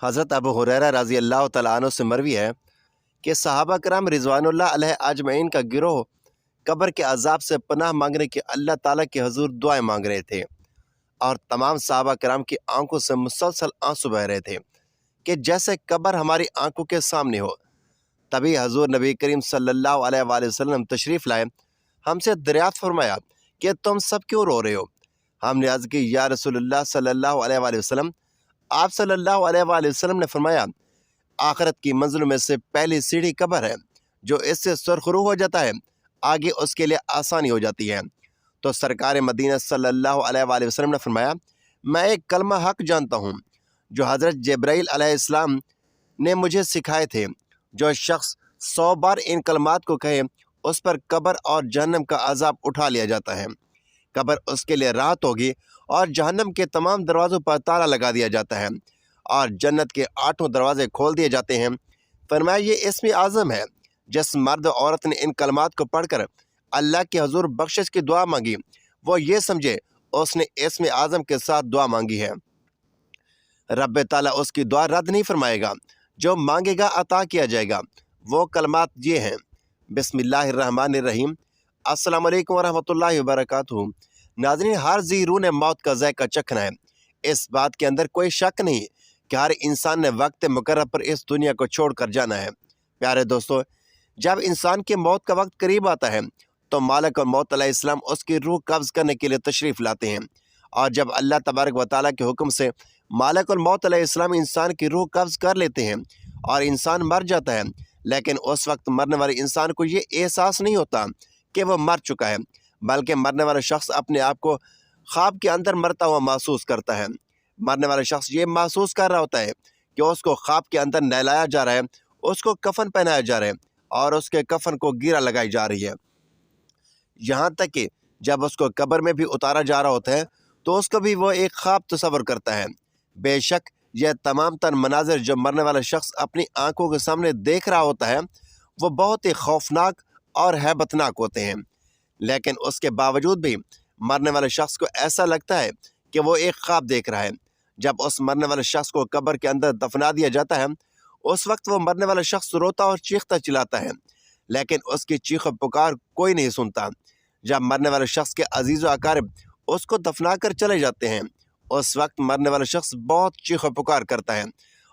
हज़रत अबू हुरैरा रज़ी अल्लाह तआला अन्हु से मरवी है कि सहाबा कराम रिज़वानुल्लाह अलैहि अजमईन का गिरोह कब्र के अज़ाब से पनाह मांगने की अल्लाह ताला के हुज़ूर दुआएं मांग रहे थे और तमाम सहाबा कराम की आंखों से मुसलसल आंसू बह रहे थे कि जैसे कब्र हमारी आंखों के सामने हो। तभी हजूर नबी करीम सल्लल्लाहु अलैहि वसल्लम तशरीफ़ लाए, हमसे दरियाफ़त फरमाया कि तुम सब क्यों रो रहे हो। हमने अर्ज़ की, या रसूलुल्लाह सल्लल्लाहु अलैहि वसल्लम। आप सल्लल्लाहु अलैहि वसल्लम ने फरमाया, आखिरत की मंजिलों में से पहली सीढ़ी कब्र है, जो इससे सुरखरू हो जाता है आगे उसके लिए आसानी हो जाती है। तो सरकार मदीना सल्लल्लाहु अलैहि वसल्लम ने फरमाया, मैं एक कलमा हक जानता हूँ जो हज़रत जिब्राइल अलैहिस्सलाम ने मुझे सिखाए थे। जो शख्स 100 बार इन कलमात को कहे, उस पर कब्र और जहन्नम का अजाब उठा लिया जाता है। कब्र उसके लिए राहत होगी और जहन्नम के तमाम दरवाज़ों पर ताला लगा दिया जाता है और जन्नत के 8 दरवाजे खोल दिए जाते हैं। फरमाया, ये इस्म आज़म है। जिस मर्द औरत ने इन कलमात को पढ़कर अल्लाह के हुज़ूर बख्शिश की दुआ मांगी, वो ये समझे उसने इस्म आज़म के साथ दुआ मांगी है। रब ताला उसकी दुआ रद्द नहीं फरमाएगा, जो मांगेगा अता किया जाएगा। वो कलमात ये हैं, बिस्मिल्लाहिर्रहमानिर्रहीम, अस्सलामु अलैकुम वरहमतुल्लाहि वबरकातुहू। नाज़रीन, हर जी रूह ने मौत का ज़ायका चखना है। इस बात के अंदर कोई शक नहीं कि हर इंसान ने वक्त मुकर्रर पर इस दुनिया को छोड़ कर जाना है। प्यारे दोस्तों, जब इंसान के मौत का वक्त करीब आता है तो मालिक और मौत अलैहिस्सलाम उसकी रूह कब्ज़ करने के लिए तशरीफ़ लाते हैं। और जब अल्लाह तबारक व तआला के हुक्म से मालिक और मौत अलैहिस्सलाम इंसान की रूह कब्ज़ कर लेते हैं और इंसान मर जाता है, लेकिन उस वक्त मरने वाले इंसान को ये एहसास नहीं होता कि वह मर चुका है, बल्कि मरने वाला शख्स अपने आप को ख्वाब के अंदर मरता हुआ महसूस करता है। मरने वाला शख्स ये महसूस कर रहा होता है कि उसको ख्वाब के अंदर नहलाया जा रहा है, उसको कफन पहनाया जा रहा है और उसके कफन को गिरा लगाई जा रही है। यहाँ तक कि जब उसको कब्र में भी उतारा जा रहा होता है तो उसको भी वो एक ख्वाब तस्वर करता है। बेशक यह तमाम तर मनाजिर जो मरने वाला शख्स अपनी आंखों के सामने देख रहा होता है वो बहुत ही खौफनाक और हैबतनाक होते हैं, लेकिन उसके बावजूद भी मरने वाले शख्स को ऐसा लगता है कि वो एक ख्वाब देख रहा है। जब उस मरने वाले शख्स को कब्र के अंदर दफना दिया जाता है, उस वक्त वो मरने वाला शख्स रोता और चीखता चिल्लाता है, लेकिन उसकी चीख पुकार कोई नहीं सुनता। जब मरने वाले शख्स के अजीज़ व अकारिब उसको दफना कर चले जाते हैं, उस वक्त मरने वाला शख्स बहुत चीख पुकार करता है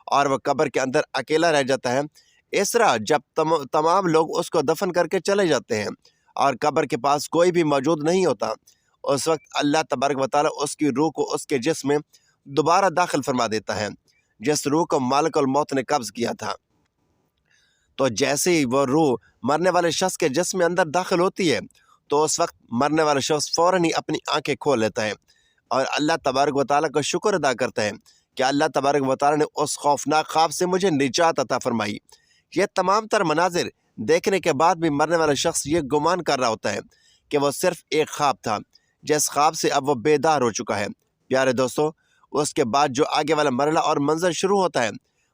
और वह कब्र के अंदर अकेला रह जाता है। इस तरह जब तमाम लोग उसको दफन करके चले जाते हैं और कब्र के पास कोई भी मौजूद नहीं होता, उस वक्त अल्लाह तबारक व तआला उसकी रूह को उसके जिस्म में दोबारा दाखिल फरमा देता है, जिस रूह को मालिक अल मौत ने कब्ज़ किया था। तो जैसे ही वह रूह मरने वाले शख्स के जिस्म में अंदर दाखिल होती है तो उस वक्त मरने वाला शख्स फ़ौरन ही अपनी आंखें खोल लेता है और अल्लाह तबारक व तआला का शुक्र अदा करता है कि अल्लाह तबारक व तआला ने उस खौफनाक ख्वाब से मुझे निजात अता फरमाई। यह तमाम तर मनाजिर देखने के बाद भी मरने वाला शख्स ये गुमान कर रहा होता है कि वह सिर्फ एक ख्वाब था, जिस ख्वाब से अब वह बेदार हो चुका है। प्यारे दोस्तों, उसके बाद जो आगे वाला मरला और मंजर शुरू होता है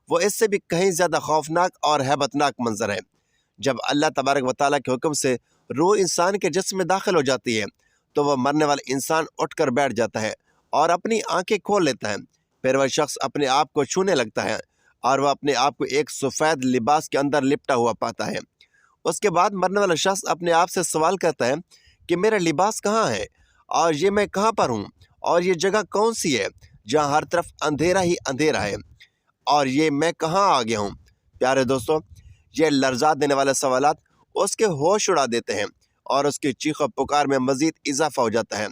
वो इससे भी कहीं ज़्यादा खौफनाक और हैबतनाक मंजर है। जब अल्लाह तबारक व तआला के हुक्म से रूह इंसान के जिस्म में दाखिल हो जाती है तो वह मरने वाला इंसान उठकर बैठ जाता है और अपनी आंखें खोल लेता है। फिर वह शख्स अपने आप को छूने लगता है और वह अपने आप को एक सफ़ेद लिबास के अंदर लिपटा हुआ पाता है। उसके बाद मरने वाला शख्स अपने आप से सवाल करता है कि मेरा लिबास कहाँ है और ये मैं कहाँ पर हूँ और ये जगह कौन सी है जहाँ हर तरफ अंधेरा ही अंधेरा है और ये मैं कहाँ आ गया हूँ। प्यारे दोस्तों, ये लर्जा देने वाले सवालात उसके होश उड़ा देते हैं और उसकी चीख पुकार में मज़ीद इजाफा हो जाता है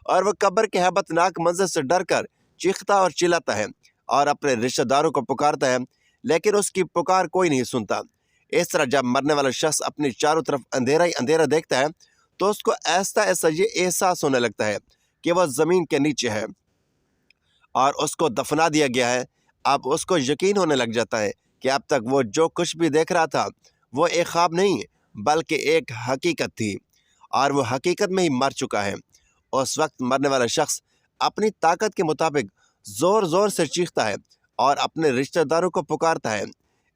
और वह कब्र के हैबतनाक मंजर से डर कर चीखता और चिल्लाता है और अपने रिश्तेदारों को पुकारता है, लेकिन उसकी पुकार कोई नहीं सुनता। इस तरह जब मरने वाला शख्स अपनी चारों तरफ अंधेरा ही अंधेरा देखता है तो उसको ऐसा ऐसा ये एहसास होने लगता है कि वह ज़मीन के नीचे है और उसको दफना दिया गया है। अब उसको यकीन होने लग जाता है कि अब तक वो जो कुछ भी देख रहा था वो एक ख्वाब नहीं बल्कि एक हकीकत थी और वो हकीकत में ही मर चुका है। उस वक्त मरने वाला शख्स अपनी ताकत के मुताबिक ज़ोर ज़ोर से चीखता है और अपने रिश्तेदारों को पुकारता है।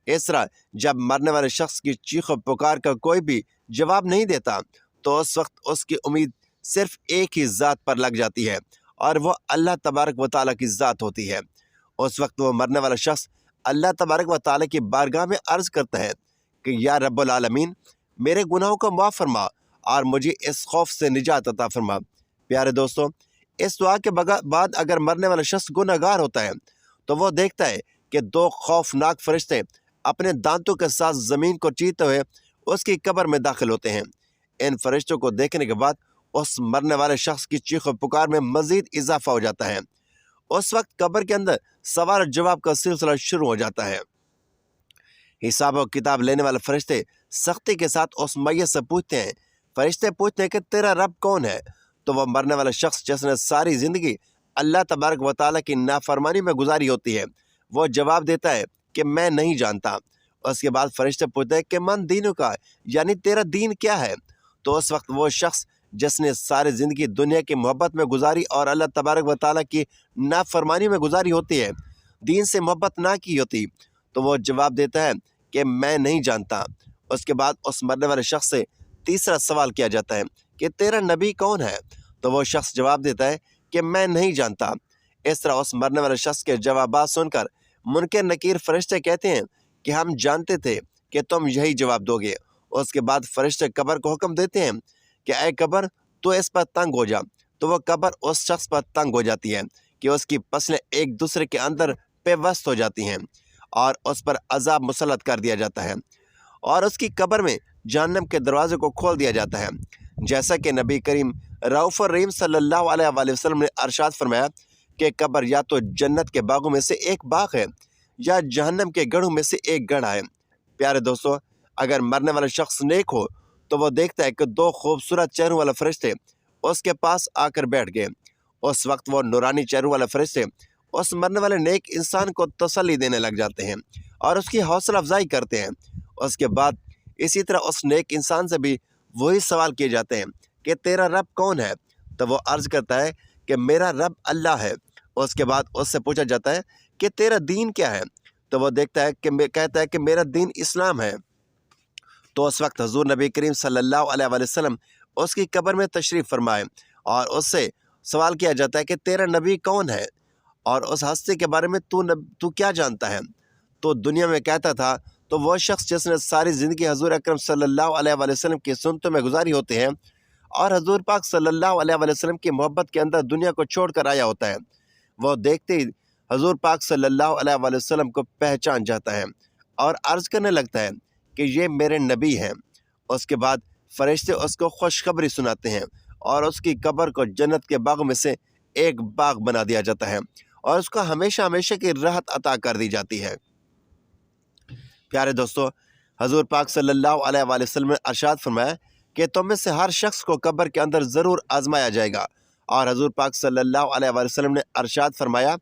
इस तरह जब मरने वाले शख्स की चीख पुकार का कोई भी जवाब नहीं देता तो उस वक्त उसकी उम्मीद सिर्फ एक ही ज़ात पर लग जाती है और वह अल्लाह तबारक व तआला की ज़ात होती है। उस वक्त वो मरने वाला शख्स اللہ تبارک و تعالی کی بارگاہ میں عرض کرتا ہے کہ یا رب العالمین، میرے گناہوں کو معاف فرما اور مجھے اس خوف سے نجات عطا فرما۔ پیارے دوستو، اس دعا کے بعد اگر مرنے والا شخص گناہ گار ہوتا ہے تو وہ دیکھتا ہے کہ دو خوفناک فرشتے اپنے دانتوں کے ساتھ زمین کو چیرتے ہوئے اس کی قبر میں داخل ہوتے ہیں۔ ان فرشتوں کو دیکھنے کے بعد اس مرنے والے شخص کی چیخ و پکار میں مزید اضافہ ہو جاتا ہے۔ اس وقت قبر کے اندر سوال و جواب کا سلسلہ شروع ہو جاتا ہے۔ حساب و کتاب لینے والے فرشتے سختی کے ساتھ اس میت سے پوچھتے ہیں۔ فرشتے پوچھتے ہیں کہ تیرا رب کون ہے؟ تو وہ مرنے والا شخص جس نے ساری زندگی اللہ تبارک و تعالیٰ کی نافرمانی میں گزاری ہوتی ہے، وہ جواب دیتا ہے کہ میں نہیں جانتا۔ اس کے بعد فرشتے پوچھتے ہیں کہ من دینوں کا، یعنی تیرا دین کیا ہے؟ تو اس وقت وہ شخص جس نے ساری زندگی دنیا کی محبت میں گزاری اور اللہ تبارک و تعالیٰ کی نافرمانی میں گزاری ہوتی ہے، دین سے محبت نہ کی ہوتی، تو وہ جواب دیتا ہے کہ میں نہیں جانتا۔ اس کے بعد اس مرنے والے شخص سے تیسرا سوال کیا جاتا ہے کہ تیرا نبی کون ہے؟ تو وہ شخص جواب دیتا ہے کہ میں نہیں جانتا۔ اس طرح اس مرنے والے شخص کے جوابات سن کر منکر نکیر فرشتے کہتے ہیں کہ ہم جانتے تھے کہ تم یہی جواب دو گے۔ اس کے بعد فرشتے قبر کو حکم دیتے ہیں کہ اے قبر، تو اس پر تنگ ہو جا۔ تو وہ قبر اس شخص پر تنگ ہو جاتی ہے کہ اس کی پسلیں ایک دوسرے کے اندر پیوست ہو جاتی ہیں اور اس پر عذاب مسلط کر دیا جاتا ہے اور اس کی قبر میں جہنم کے دروازے کو کھول دیا جاتا ہے، جیسا کہ نبی کریم رؤوف الرحیم صلی اللہ علیہ وآلہ وسلم نے ارشاد فرمایا کہ قبر یا تو جنت کے باغوں میں سے ایک باغ ہے یا جہنم کے گڑھوں میں سے ایک گڑھا ہے۔ پیارے دوستو، اگر مرنے والا شخص نیک ہو تو وہ دیکھتا ہے کہ دو خوبصورت چہروں والے فرشتے اس کے پاس آ کر بیٹھ گئے۔ اس وقت وہ نورانی چہروں والے فرشتے اس مرنے والے نیک انسان کو تسلی دینے لگ جاتے ہیں اور اس کی حوصلہ افزائی کرتے ہیں۔ اس کے بعد اسی طرح اس نیک انسان سے بھی وہی سوال کیے جاتے ہیں کہ تیرا رب کون ہے؟ تو وہ عرض کرتا ہے کہ میرا رب اللہ ہے۔ اس کے بعد اس سے پوچھا جاتا ہے کہ تیرا دین کیا ہے؟ تو وہ کہتا ہے کہ میرا دین اسلام ہے۔ تو اس وقت حضور نبی کریم صلی اللہ علیہ وآلہ وسلم اس کی قبر میں تشریف فرمائے اور اس سے سوال کیا جاتا ہے کہ تیرا نبی کون ہے اور اس ہستی کے بارے میں تو کیا جانتا ہے؟ تو دنیا میں کہتا تھا تو وہ شخص جس نے ساری زندگی حضور اکرم صلی اللہ علیہ وآلہ وسلم کی سنتوں میں گزاری ہوتے ہیں اور حضور پاک صلی اللہ علیہ وآلہ وسلم کی محبت کے اندر دنیا کو چھوڑ کر آیا ہوتا ہے، وہ دیکھتے ہی حضور پاک صلی اللہ علیہ وآلہ وسلم کو پہچان جاتا ہے اور عرض کرنے لگتا ہے کہ یہ میرے نبی ہیں۔ اس کے بعد فرشتے اس کو خوشخبری سناتے ہیں اور اس کی قبر کو جنت کے باغ میں سے ایک باغ بنا دیا جاتا ہے اور اس کو ہمیشہ ہمیشہ کی راحت عطا کر دی جاتی ہے۔ پیارے دوستو، حضور پاک صلی اللہ علیہ وآلہ وسلم نے ارشاد فرمایا کہ تم میں سے ہر شخص کو قبر کے اندر ضرور آزمایا جائے گا، اور حضور پاک صلی اللہ علیہ وآلہ وسلم نے ارشاد فرمایا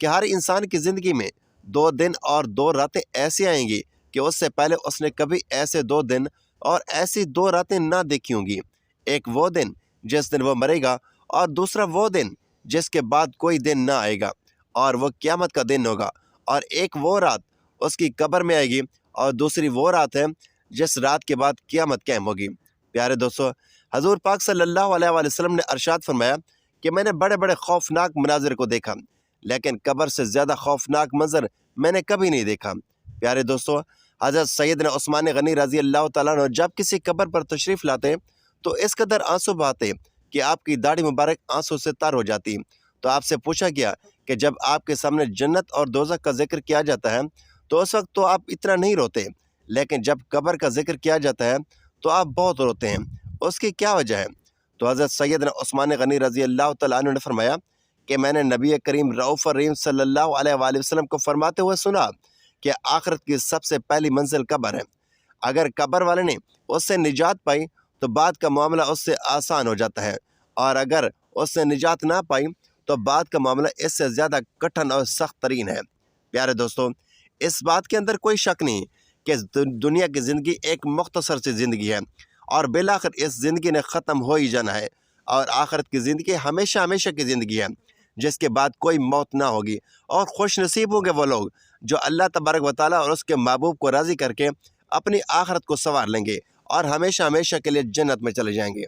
کہ ہر انسان کی زندگی میں 2 دن اور 2 راتیں ایسی آئیں گی کہ اس سے پہلے اس نے کبھی ایسے 2 دن اور ایسی 2 راتیں نہ دیکھی ہوں گی۔ ایک وہ دن جس دن وہ مرے گا اور دوسرا وہ دن جس کے بعد کوئی دن نہ آئے گا اور وہ قیامت کا دن ہوگا، اور ایک وہ رات اس کی قبر میں آئے گی اور دوسری وہ رات ہے جس رات کے بعد قیامت قائم ہوگی۔ پیارے دوستو، حضور پاک صلی اللہ علیہ وآلہ وسلم نے ارشاد فرمایا کہ میں نے بڑے بڑے خوفناک مناظر کو دیکھا، لیکن قبر سے زیادہ خوفناک منظر میں نے کبھی نہیں دیکھا۔ پیارے دوستو، حضرت سیدنا عثمان غنی رضی اللہ تعالیٰ عنہ جب کسی قبر پر تشریف لاتے تو اس قدر آنسو بہاتے کہ آپ کی داڑھی مبارک آنسو سے تر ہو جاتی۔ تو آپ سے پوچھا گیا کہ جب آپ کے سامنے جنت اور دوزخ کا ذکر کیا جاتا ہے تو اس وقت تو آپ اتنا نہیں روتے، لیکن جب قبر کا ذکر کیا جاتا ہے تو آپ بہت روتے ہیں، اس کی کیا وجہ ہے؟ تو حضرت سیدنا عثمان غنی رضی اللہ تعالیٰ عنہ نے فرمایا کہ میں نے نبی کریم رؤوف الرحیم صلی اللہ علیہ وآلہ وسلم کو فرماتے ہوئے سنا کہ آخرت کی سب سے پہلی منزل قبر ہے۔ اگر قبر والے نے اس سے نجات پائی تو بعد کا معاملہ اس سے آسان ہو جاتا ہے، اور اگر اس نے نجات نہ پائی تو بعد کا معاملہ اس سے زیادہ کٹھن اور سخت ترین ہے۔ پیارے دوستو، اس بات کے اندر کوئی شک نہیں کہ دنیا کی زندگی ایک مختصر سی زندگی ہے اور بالآخر اس زندگی نے ختم ہو ہی جانا ہے، اور آخرت کی زندگی ہمیشہ ہمیشہ کی زندگی ہے جس کے بعد کوئی موت نہ ہوگی، اور خوش نصیب ہوں گے وہ لوگ جو اللہ تبارک و تعالیٰ اور اس کے محبوب کو راضی کر کے اپنی آخرت کو سنوار لیں گے اور ہمیشہ ہمیشہ کے لیے جنت میں چلے جائیں گے،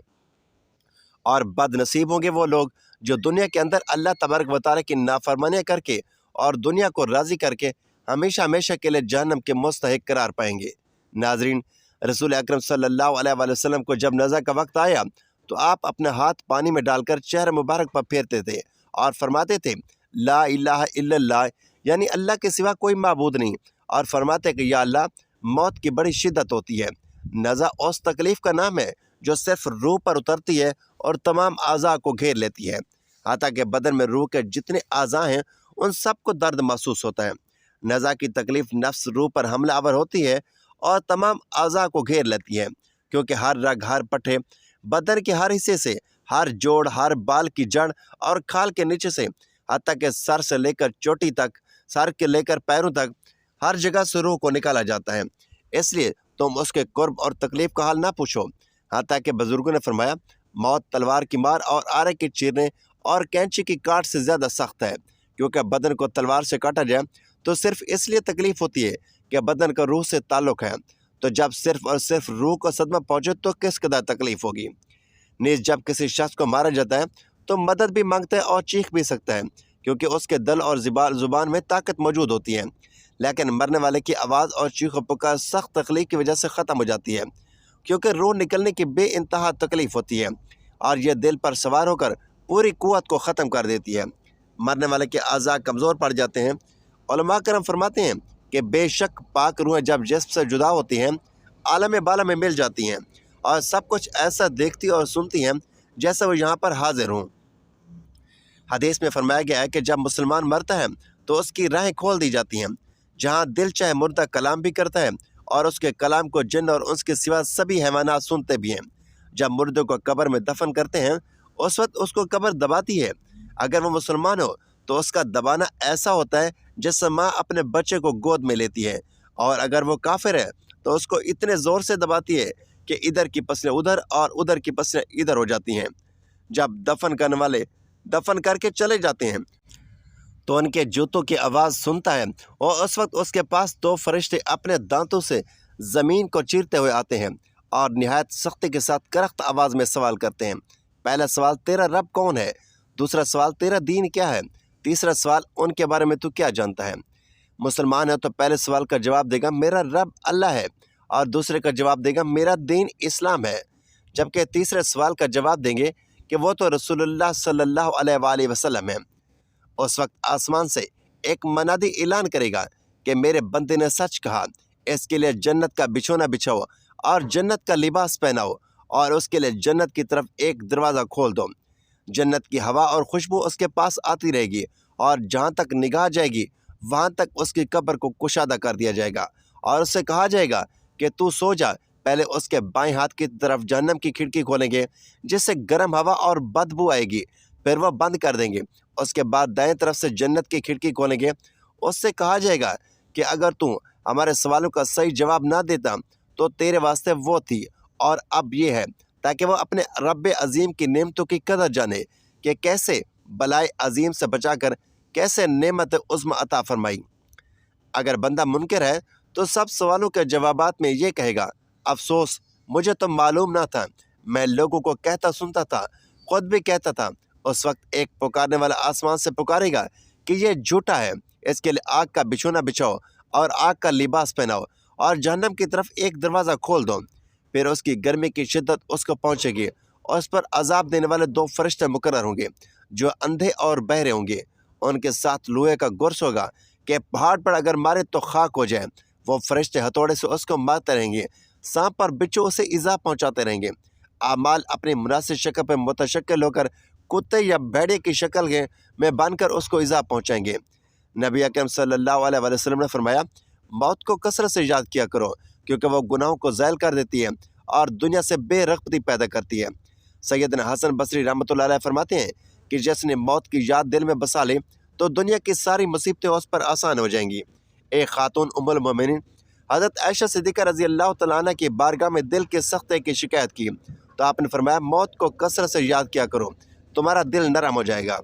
اور بد نصیب ہوں گے وہ لوگ جو دنیا کے اندر اللہ تبارک و تعالیٰ کی نافرمانیاں کر کے اور دنیا کو راضی کر کے हमेशा हमेशा के लिए जहन्नम के मुस्तहिक करार पाएंगे। नाजरीन, रसूल अकरम सल्लल्लाहु अलैहि वसल्लम को जब नज़ा का वक्त आया तो आप अपने हाथ पानी में डालकर चेहरे मुबारक पर फेरते थे और फरमाते थे, ला इलाहा इल्लल्लाह, यानी अल्लाह के सिवा कोई माबूद नहीं, और फरमाते कि या अल्लाह, मौत की बड़ी शिद्दत होती है। नज़ा उस तकलीफ़ का नाम है जो सिर्फ रूह पर उतरती है और तमाम आज़ा को घेर लेती है। हाथा कि बदन में रूह के जितने आज़ा हैं उन सब को दर्द महसूस होता है। नज़ा की तकलीफ़ नफ्स रूह पर हमलावर होती है और तमाम आज़ा को घेर लेती है, क्योंकि हर रग, हर पट्टे, बदन के हर हिस्से से, हर जोड़, हर बाल की जड़ और खाल के नीचे से, हत्ता के सर से लेकर चोटी तक, सर के लेकर पैरों तक, हर जगह से रूह को निकाला जाता है। इसलिए तुम उसके कुर्ब और तकलीफ़ का हाल ना पूछो। हत्ता के बुजुर्गों ने फरमाया, मौत तलवार की मार और आरे के चीरने और कैंची की काट से ज़्यादा सख्त है, क्योंकि बदन को तलवार से काटा जाए तो सिर्फ इसलिए तकलीफ़ होती है कि बदन का रूह से ताल्लुक़ है, तो जब सिर्फ और सिर्फ रूह को सदमा पहुँचे तो किस कदर तकलीफ़ होगी। नीज जब किसी शख्स को मारा जाता है तो मदद भी मांगता है और चीख भी सकता है, क्योंकि उसके दिल और ज़ुबान में ताकत मौजूद होती है। लेकिन मरने वाले की आवाज़ और चीख पुकार सख्त तकलीफ़ की वजह से ख़त्म हो जाती है, क्योंकि रूह निकलने की बेइंतहा तकलीफ़ होती है और यह दिल पर सवार होकर पूरी क़ुव्वत को ख़त्म कर देती है। मरने वाले के आज़ा कमज़ोर पड़ जाते हैं। उलमा करम फरमाते हैं कि बेशक पाक रूहें जब जिस्म से जुदा होती हैं, आलम बाला में मिल जाती हैं और सब कुछ ऐसा देखती और सुनती हैं जैसे वो यहाँ पर हाजिर हों। हदीस में फरमाया गया है कि जब मुसलमान मरता है तो उसकी राहें खोल दी जाती हैं। जहाँ दिल चाहे मुर्दा कलाम भी करता है और उसके कलाम को जिन्न और उसके सिवा सभी हैवानात सुनते भी हैं। जब मुर्दे को कब्र में दफन करते हैं उस वक्त उसको कब्र दबाती है। अगर वो मुसलमान हो तो उसका दबाना ऐसा होता है जैसे माँ अपने बच्चे को गोद में लेती है, और अगर वो काफिर है तो उसको इतने ज़ोर से दबाती है कि इधर की पसलें उधर और उधर की पसलें इधर हो जाती हैं। जब दफन करने वाले दफन करके चले जाते हैं तो उनके जूतों की आवाज़ सुनता है और उस वक्त उसके पास दो फरिश्ते अपने दांतों से ज़मीन को चीरते हुए आते हैं और निहायत सख्ती के साथ करख्त आवाज़ में सवाल करते हैं। पहला सवाल, तेरा रब कौन है? दूसरा सवाल, तेरा दीन क्या है? तीसरा सवाल, उनके बारे में तू क्या जानता है? मुसलमान है तो पहले सवाल का जवाब देगा मेरा रब अल्लाह है, और दूसरे का जवाब देगा मेरा दीन इस्लाम है, जबकि तीसरे सवाल का जवाब देंगे कि वो तो रसूलुल्लाह सल्लल्लाहु अलैहि वसल्लम है। उस वक्त आसमान से एक मनादी ऐलान करेगा कि मेरे बंदे ने सच कहा, इसके लिए जन्नत का बिछोना बिछाओ और जन्नत का लिबास पहनाओ और उसके लिए जन्नत की तरफ एक दरवाज़ा खोल दो। जन्नत की हवा और खुशबू उसके पास आती रहेगी और जहाँ तक निगाह जाएगी वहाँ तक उसकी कब्र को कुशादा कर दिया जाएगा और उससे कहा जाएगा कि तू सो जा। पहले उसके बाएं हाथ की तरफ जहन्नम की खिड़की खोलेंगे जिससे गर्म हवा और बदबू आएगी, फिर वह बंद कर देंगे। उसके बाद दाएं तरफ से जन्नत की खिड़की खोलेंगे, उससे कहा जाएगा कि अगर तू हमारे सवालों का सही जवाब ना देता तो तेरे वास्ते वो थी और अब ये है, ताकि वह अपने रब अजीम की नेमतों की कदर जाने कि कैसे बलाए अजीम से बचाकर कैसे नेमत उज़्मा अता फरमाई। अगर बंदा मुनकर है तो सब सवालों के जवाबात में ये कहेगा, अफसोस मुझे तो मालूम ना था, मैं लोगों को कहता सुनता था, खुद भी कहता था। उस वक्त एक पुकारने वाला आसमान से पुकारेगा कि ये झूठा है, इसके लिए आग का बिछोना बिछाओ और आग का लिबास पहनाओ और जहन्नम की तरफ एक दरवाज़ा खोल दो। फिर उसकी गर्मी की शिद्दत उसको पहुँचेगी और उस पर अजाब देने वाले दो फरिश्ते मुकर्रर होंगे जो अंधे और बहरे होंगे। उनके साथ लोहे का गुर्स होगा कि पहाड़ पर अगर मारे तो खाक हो जाए। वो फरिश्ते हथौड़े से उसको मारते रहेंगे, सांप पर बिच्छू उसे इज़ा पहुँचाते रहेंगे। आमाल अपनी मुनासिब शक्ल पर मुतशक्किल होकर कुत्ते या भेड़िए की शक्ल में बनकर उसको इज़ा पहुँचाएंगे। नबी अकरम सल्लल्लाहु अलैहि वसल्लम ने फरमाया, मौत को कसरत से याद किया करो क्योंकि वह गुनाहों को ज़ैल कर देती है और दुनिया से बेरग़बती पैदा करती है। सैयदना हसन बसरी रहमतुल्लाह अलैह फरमाते हैं कि जिसने मौत की याद दिल में बसा ले तो दुनिया की सारी मुसीबतें उस पर आसान हो जाएंगी। एक खातून उम्मुल मोमिनीन हज़रत आयशा सिद्दीक़ा रज़ी अल्लाह तआला अन्हा की बारगाह में दिल के सख्ते की शिकायत की तो आपने फरमाया, मौत को कसरत से याद किया करो, तुम्हारा दिल नरम हो जाएगा।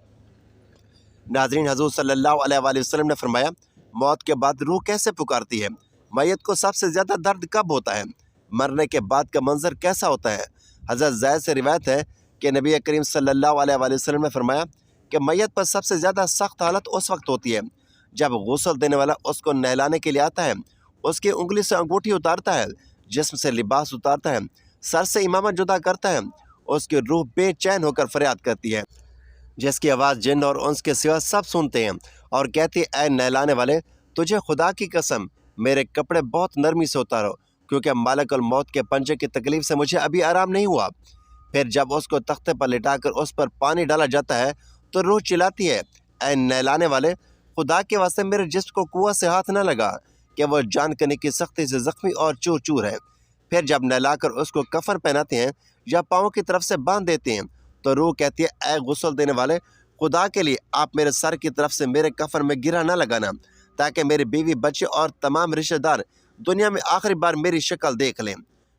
नाज़रीन, हज़ूर सल्लल्लाहु अलैहि वसल्लम ने फरमाया, मौत के बाद रूह कैसे पुकारती है? मैयत को सबसे ज़्यादा दर्द कब होता है? मरने के बाद का मंजर कैसा होता है? हज़रत ज़ैद से रिवायत है कि नबी करीम सल्लल्लाहु अलैहि वसल्लम ने फरमाया कि मैयत पर सबसे ज़्यादा सख्त हालत उस वक्त होती है جب غسل دینے والا اس کو نہلانے کے لیے آتا ہے، اس کی انگلی سے انگوٹھی اتارتا ہے، جسم سے لباس اتارتا ہے، سر سے امامت جدا کرتا ہے، اس کی روح بے چین ہو کر فریاد کرتی ہے، جس کی آواز جن اور انس کے سوا سب سنتے ہیں، اور کہتی ہے اے نہلانے والے، تجھے خدا کی قسم میرے کپڑے بہت نرمی سے اتارو، کیونکہ مالک الموت کے پنجے کی تکلیف سے مجھے ابھی آرام نہیں ہوا۔ پھر جب اس کو تختے پر لٹا کر اس پر پانی ڈالا جاتا ہے تو روح چلاتی ہے اے نہلانے والے، خدا کے واسطے میرے جسم کو قوت سے ہاتھ نہ لگا کہ وہ جان کرنے کی سختی سے زخمی اور چور چور ہے۔ پھر جب نہلا کر اس کو کفن پہناتے ہیں یا پاؤں کی طرف سے باندھ دیتے ہیں تو روح کہتی ہے اے غسل دینے والے، خدا کے لیے آپ میرے سر کی طرف سے میرے کفن میں گرہ نہ لگانا، تاکہ میری بیوی بچے اور تمام رشتہ دار دنیا میں آخری بار میری شکل دیکھ لیں،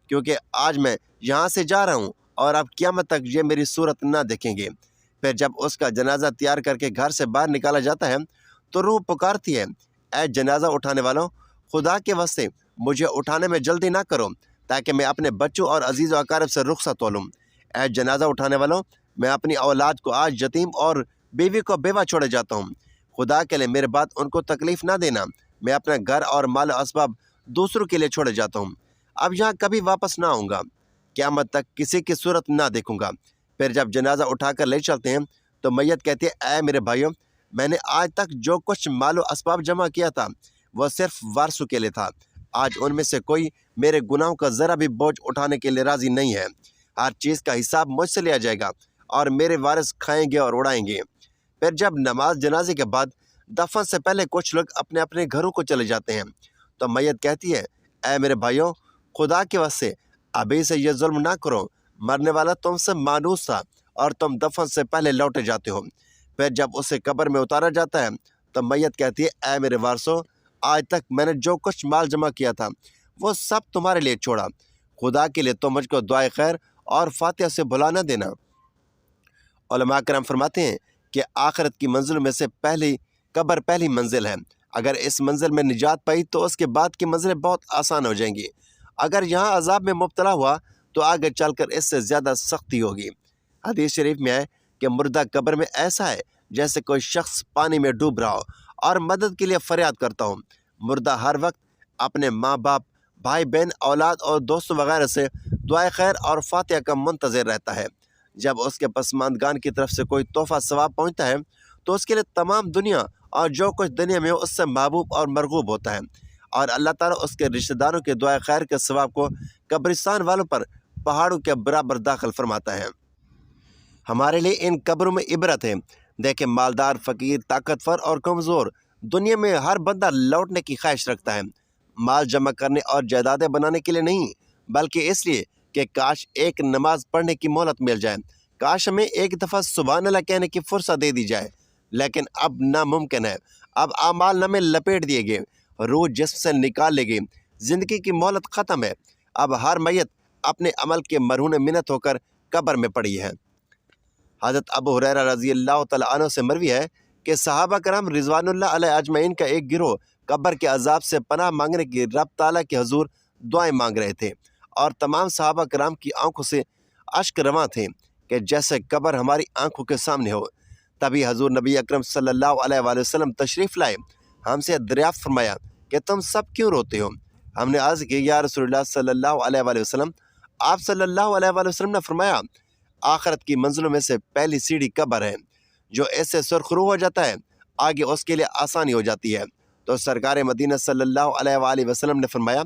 کیونکہ آج میں یہاں سے جا رہا ہوں اور اب قیامت تک یہ میری صورت نہ دیکھیں گے۔ پھر جب اس کا جنازہ تیار کر کے گھر سے باہر نکالا جاتا ہے تو روح پکارتی ہے اے جنازہ اٹھانے والوں، خدا کے واسطے مجھے اٹھانے میں جلدی نہ کرو، تاکہ میں اپنے بچوں اور عزیز و اقارب سے رخصت ہو لوں۔ اے جنازہ اٹھانے والوں، میں اپنی اولاد کو آج یتیم اور بیوی کو بیوہ چھوڑے جاتا ہوں، خدا کے لیے میرے بعد ان کو تکلیف نہ دینا، میں اپنا گھر اور مال و اسباب دوسروں کے لیے چھوڑے جاتا ہوں، اب یہاں کبھی واپس نہ آؤں گا، قیامت تک کسی کی صورت نہ دیکھوں گا۔ پھر جب جنازہ اٹھا کر لے چلتے ہیں تو میت کہتی ہے اے میرے بھائیوں، میں نے آج تک جو کچھ مال و اسباب جمع کیا تھا وہ صرف وارثوں کے لیے تھا، آج ان میں سے کوئی میرے گناہوں کا ذرا بھی بوجھ اٹھانے کے لیے راضی نہیں ہے، ہر چیز کا حساب مجھ سے لیا جائے گا اور میرے وارث کھائیں گے اور اڑائیں گے۔ پھر جب نماز جنازے کے بعد دفن سے پہلے کچھ لوگ اپنے اپنے گھروں کو چلے جاتے ہیں تو میت کہتی ہے اے میرے بھائیوں، خدا کے واسطے ابھی سے یہ ظلم نہ کرو، مرنے والا تم سے مانوس تھا اور تم دفن سے پہلے لوٹے جاتے ہو۔ پھر جب اسے قبر میں اتارا جاتا ہے تو میت کہتی ہے اے میرے وارثوں، آج تک میں نے جو کچھ مال جمع کیا تھا وہ سب تمہارے لیے چھوڑا، خدا کے لیے تم مجھ کو دعائے خیر اور فاتحہ سے بھلا نہ دینا۔ علماء کرام فرماتے ہیں کہ آخرت کی منزل میں سے قبر پہلی منزل ہے، اگر اس منزل میں نجات پائی تو اس کے بعد کی منزلیں بہت آسان ہو جائیں گی، اگر یہاں عذاب میں مبتلا ہوا تو آگے چل کر اس سے زیادہ سختی ہوگی۔ حدیث شریف میں ہے کہ مردہ قبر میں ایسا ہے جیسے کوئی شخص پانی میں ڈوب رہا ہو اور مدد کے لیے فریاد کرتا ہوں، مردہ ہر وقت اپنے ماں باپ، بھائی بہن، اولاد اور دوستوں وغیرہ سے دعائے خیر اور فاتحہ کا منتظر رہتا ہے۔ جب اس کے پسماندگان کی طرف سے کوئی تحفہ ثواب پہنچتا ہے تو اس کے لیے تمام دنیا اور جو کچھ دنیا میں ہو اس سے محبوب اور مرغوب ہوتا ہے، اور اللہ تعالیٰ اس کے رشتہ داروں کے دعائے خیر کے ثواب کو قبرستان والوں پر پہاڑوں کے برابر داخل فرماتا ہے۔ ہمارے لیے ان قبروں میں عبرت ہے، دیکھیں مالدار، فقیر، طاقتور اور کمزور، دنیا میں ہر بندہ لوٹنے کی خواہش رکھتا ہے، مال جمع کرنے اور جائیدادیں بنانے کے لیے نہیں، بلکہ اس لیے کہ کاش ایک نماز پڑھنے کی مہلت مل جائے، کاش ہمیں ایک دفعہ سبحان اللہ کہنے کی فرصت دے دی جائے، لیکن اب ناممکن ہے، اب اعمال نامے لپیٹ دیے گئے، روح جسم سے نکال لی گئی، زندگی کی مہلت ختم ہے، اب ہر میت اپنے عمل کے مرہون منت ہو کر قبر میں پڑی ہے۔ حضرت ابو ہریرہ رضی اللہ تعالیٰ عنہ سے مروی ہے کہ صحابہ کرام رضوان اللہ علیہ اجمعین کا ایک گروہ قبر کے عذاب سے پناہ مانگنے کی رب تعالیٰ کے حضور دعائیں مانگ رہے تھے، اور تمام صحابہ کرام کی آنکھوں سے اشک رواں تھے کہ جیسے قبر ہماری آنکھوں کے سامنے ہو۔ تبھی حضور نبی اکرم صلی اللہ علیہ وآلہ وسلم تشریف لائے، ہم سے دریافت فرمایا کہ تم سب کیوں روتے ہو؟ ہم نے عرض کی یا رسول اللہ صلی اللہ علیہ وآلہ وسلم، آپ صلی اللہ علیہ وآلہ وسلم نے فرمایا آخرت کی منزلوں میں سے پہلی سیڑھی قبر ہے، جو ایسے سرخرو ہو جاتا ہے آگے اس کے لیے آسانی ہو جاتی ہے۔ تو سرکار مدینہ صلی اللہ علیہ وآلہ وسلم نے فرمایا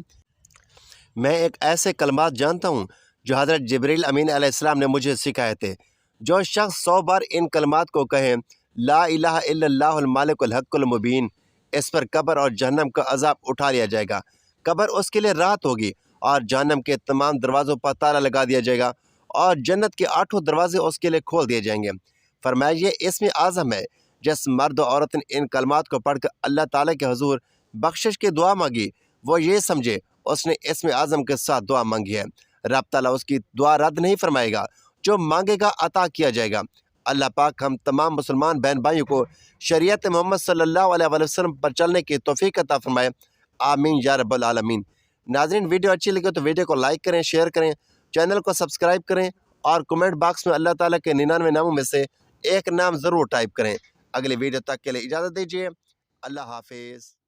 میں ایک ایسے کلمات جانتا ہوں جو حضرت جبریل امین علیہ السلام نے مجھے سکھائے تھے، جو شخص 100 بار ان کلمات کو کہے لا الہ الا اللہ المالک الحق المبین، اس پر قبر اور جہنم کا عذاب اٹھا لیا جائے گا، قبر اس کے لیے راحت ہوگی اور جہنم کے تمام دروازوں پر تالا لگا دیا جائے گا اور جنت کے 8 دروازے اس کے لیے کھول دیے جائیں گے۔ فرمایا یہ اسم اعظم ہے، جس مرد و عورت نے ان کلمات کو پڑھ کر اللہ تعالیٰ کے حضور بخشش کی دعا مانگی، وہ یہ سمجھے اس نے اسم اعظم کے ساتھ دعا مانگی ہے، رب تعالیٰ اس کی دعا رد نہیں فرمائے گا، جو مانگے گا عطا کیا جائے گا۔ اللہ پاک ہم تمام مسلمان بہن بھائیوں کو شریعت محمد صلی اللہ علیہ وآلہ وسلم پر چلنے کی توفیق عطا فرمائے، آمین یا رب العالمین۔ ناظرین ویڈیو اچھی لگے تو ویڈیو کو لائک کریں، شیئر کریں، چینل کو سبسکرائب کریں اور کمنٹ باکس میں اللہ تعالیٰ کے 99 ناموں میں سے ایک نام ضرور ٹائپ کریں۔ اگلی ویڈیو تک کے لیے اجازت دیجیے، اللہ حافظ۔